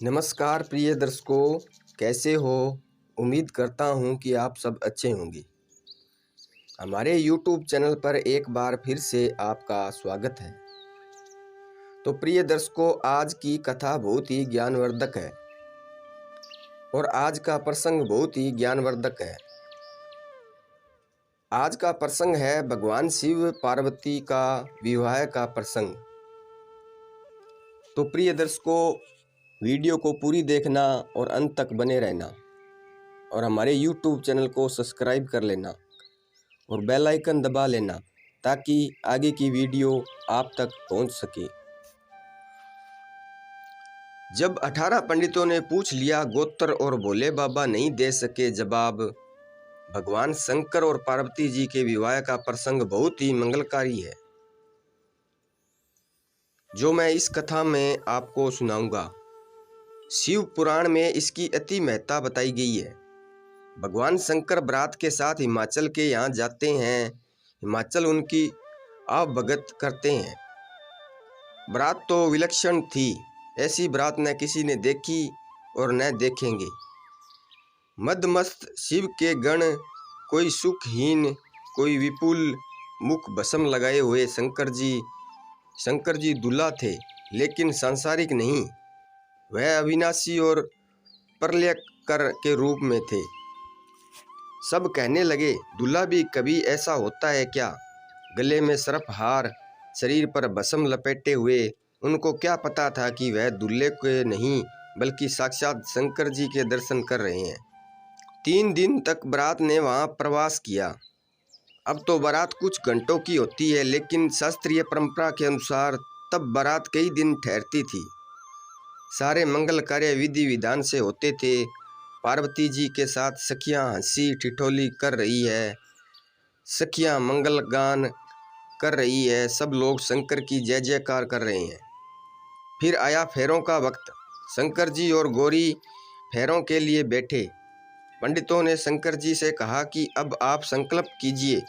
नमस्कार प्रिय दर्शकों, कैसे हो। उम्मीद करता हूँ कि आप सब अच्छे होंगे। हमारे YouTube चैनल पर एक बार फिर से आपका स्वागत है। तो प्रिय दर्शकों, आज की कथा बहुत ही ज्ञानवर्धक है और आज का प्रसंग बहुत ही ज्ञानवर्धक है। आज का प्रसंग है भगवान शिव पार्वती का विवाह का प्रसंग। तो प्रिय दर्शकों, वीडियो को पूरी देखना और अंत तक बने रहना और हमारे YouTube चैनल को सब्सक्राइब कर लेना और बेल आइकन दबा लेना ताकि आगे की वीडियो आप तक पहुंच सके। जब 18 पंडितों ने पूछ लिया गोत्र और भोले बाबा नहीं दे सके जवाब, भगवान शंकर और पार्वती जी के विवाह का प्रसंग बहुत ही मंगलकारी है जो मैं इस कथा में आपको सुनाऊंगा। शिव पुराण में इसकी अति महत्ता बताई गई है। भगवान शंकर बारात के साथ हिमाचल के यहाँ जाते हैं। हिमाचल उनकी आवभगत करते हैं। बारात तो विलक्षण थी, ऐसी बारात न किसी ने देखी और न देखेंगे। मदमस्त शिव के गण, कोई सुखहीन, कोई विपुल, मुख भस्म लगाए हुए शंकर जी दूल्हा थे, लेकिन सांसारिक नहीं। वह अविनाशी और प्रलयकर के रूप में थे। सब कहने लगे, दूल्हा भी कभी ऐसा होता है क्या? गले में सर्प हार, शरीर पर भस्म लपेटे हुए। उनको क्या पता था कि वह दूल्हे के नहीं बल्कि साक्षात शंकर जी के दर्शन कर रहे हैं। 3 दिन तक बारात ने वहां प्रवास किया। अब तो बारात कुछ घंटों की होती है, लेकिन शास्त्रीय परंपरा के अनुसार तब बारात कई दिन ठहरती थी। सारे मंगल कार्य विधि विधान से होते थे। पार्वती जी के साथ सखियां हंसी ठिठोली कर रही है, सखियां मंगल गान कर रही है, सब लोग शंकर की जय जयकार कर रहे हैं। फिर आया फेरों का वक्त। शंकर जी और गौरी फेरों के लिए बैठे। पंडितों ने शंकर जी से कहा कि अब आप संकल्प कीजिए।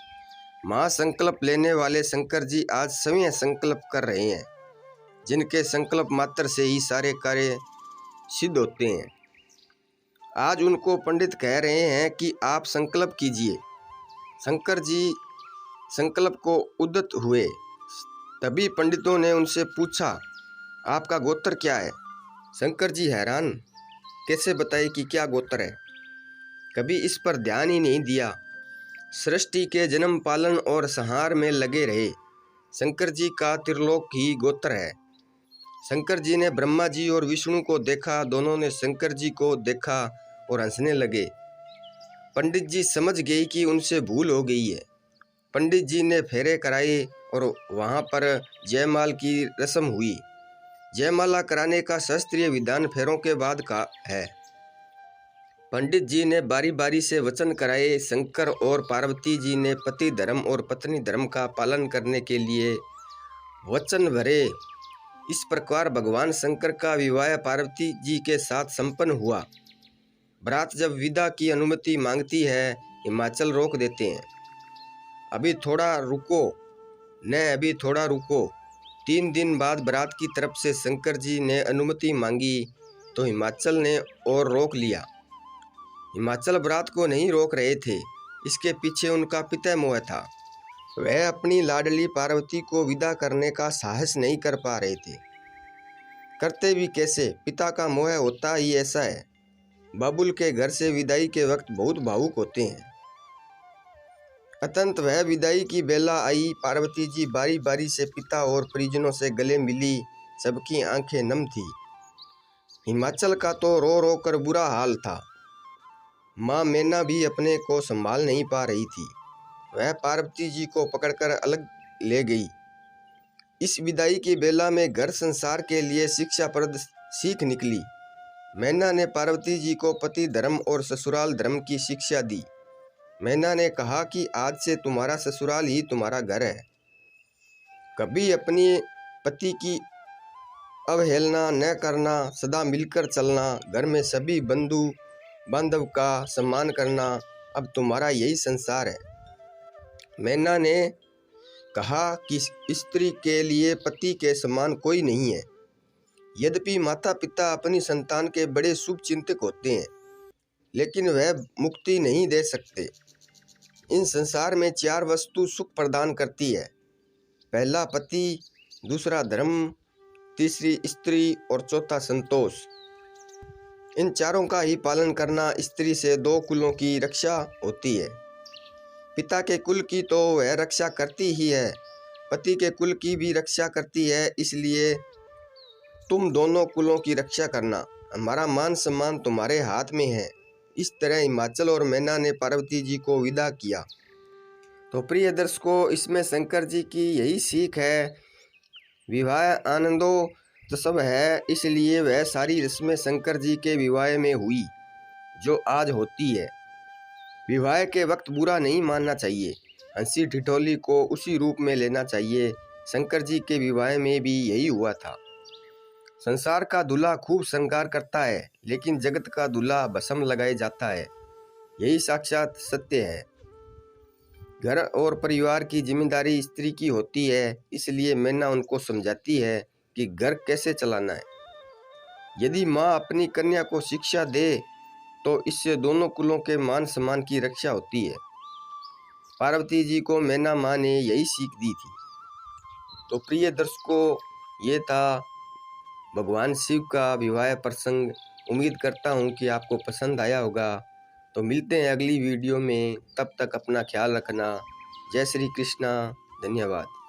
महासंकल्प लेने वाले शंकर जी आज स्वयं संकल्प कर रहे हैं, जिनके संकल्प मात्र से ही सारे कार्य सिद्ध होते हैं। आज उनको पंडित कह रहे हैं कि आप संकल्प कीजिए। शंकर जी संकल्प को उद्यत हुए। तभी पंडितों ने उनसे पूछा, आपका गोत्र क्या है? शंकर जी हैरान, कैसे बताए कि क्या गोत्र है? कभी इस पर ध्यान ही नहीं दिया। सृष्टि के जन्म पालन और संहार में लगे रहे। शंकर जी का त्रिलोक ही गोत्र है। शंकर जी ने ब्रह्मा जी और विष्णु को देखा। दोनों ने शंकर जी को देखा और हंसने लगे। पंडित जी समझ गए कि उनसे भूल हो गई है। पंडित जी ने फेरे कराए और वहां पर जयमाल की रस्म हुई। जयमाला कराने का शास्त्रीय विधान फेरों के बाद का है। पंडित जी ने बारी बारी से वचन कराए। शंकर और पार्वती जी ने पति धर्म और पत्नी धर्म का पालन करने के लिए वचन भरे। इस प्रकार भगवान शंकर का विवाह पार्वती जी के साथ संपन्न हुआ। बारात जब विदा की अनुमति मांगती है, हिमाचल रोक देते हैं। अभी थोड़ा रुको। 3 दिन बाद बारात की तरफ से शंकर जी ने अनुमति मांगी तो हिमाचल ने और रोक लिया। हिमाचल बारात को नहीं रोक रहे थे, इसके पीछे उनका पितामह था। वह अपनी लाडली पार्वती को विदा करने का साहस नहीं कर पा रहे थे। करते भी कैसे? पिता का मोह होता ही ऐसा है। बाबुल के घर से विदाई के वक्त बहुत भावुक होते हैं। अतंत वह विदाई की बेला आई। पार्वती जी बारी बारी से पिता और परिजनों से गले मिली। सबकी आंखें नम थी। हिमाचल का तो रो रो कर बुरा हाल था। माँ मैना भी अपने को संभाल नहीं पा रही थी। वह पार्वती जी को पकड़कर अलग ले गई। इस विदाई की बेला में घर संसार के लिए शिक्षाप्रद सीख निकली। मैना ने पार्वती जी को पति धर्म और ससुराल धर्म की शिक्षा दी। मैना ने कहा कि आज से तुम्हारा ससुराल ही तुम्हारा घर है। कभी अपने पति की अवहेलना न करना, सदा मिलकर चलना, घर में सभी बंधु बांधव का सम्मान करना। अब तुम्हारा यही संसार है। मैना ने कहा कि स्त्री के लिए पति के समान कोई नहीं है। यद्यपि माता पिता अपनी संतान के बड़े शुभ चिंतक होते हैं, लेकिन वह मुक्ति नहीं दे सकते। इन संसार में 4 वस्तु सुख प्रदान करती है। पहला पति, दूसरा धर्म, तीसरी स्त्री और चौथा संतोष। इन चारों का ही पालन करना स्त्री से 2 कुलों की रक्षा होती है। पिता के कुल की तो वह रक्षा करती ही है, पति के कुल की भी रक्षा करती है। इसलिए तुम दोनों कुलों की रक्षा करना, हमारा मान सम्मान तुम्हारे हाथ में है। इस तरह हिमाचल और मैना ने पार्वती जी को विदा किया। तो प्रिय दर्शकों, इसमें शंकर जी की यही सीख है, विवाह आनंदो तो सब है, इसलिए वह सारी रस्में शंकर जी के विवाह में हुई जो आज होती है। विवाह के वक्त बुरा नहीं मानना चाहिए, हंसी ठिठोली को उसी रूप में लेना चाहिए। शंकर जी के विवाह में भी यही हुआ था। संसार का दूल्हा खूब श्रृंगार करता है, लेकिन जगत का दूल्हा भस्म लगाए जाता है। यही साक्षात सत्य है। घर और परिवार की जिम्मेदारी स्त्री की होती है, इसलिए मैना उनको समझाती है कि घर कैसे चलाना है। यदि माँ अपनी कन्या को शिक्षा दे तो इससे दोनों कुलों के मान सम्मान की रक्षा होती है। पार्वती जी को मैना माँ ने यही सीख दी थी। तो प्रिय दर्शकों, ये था भगवान शिव का विवाह प्रसंग। उम्मीद करता हूँ कि आपको पसंद आया होगा। तो मिलते हैं अगली वीडियो में, तब तक अपना ख्याल रखना। जय श्री कृष्णा। धन्यवाद।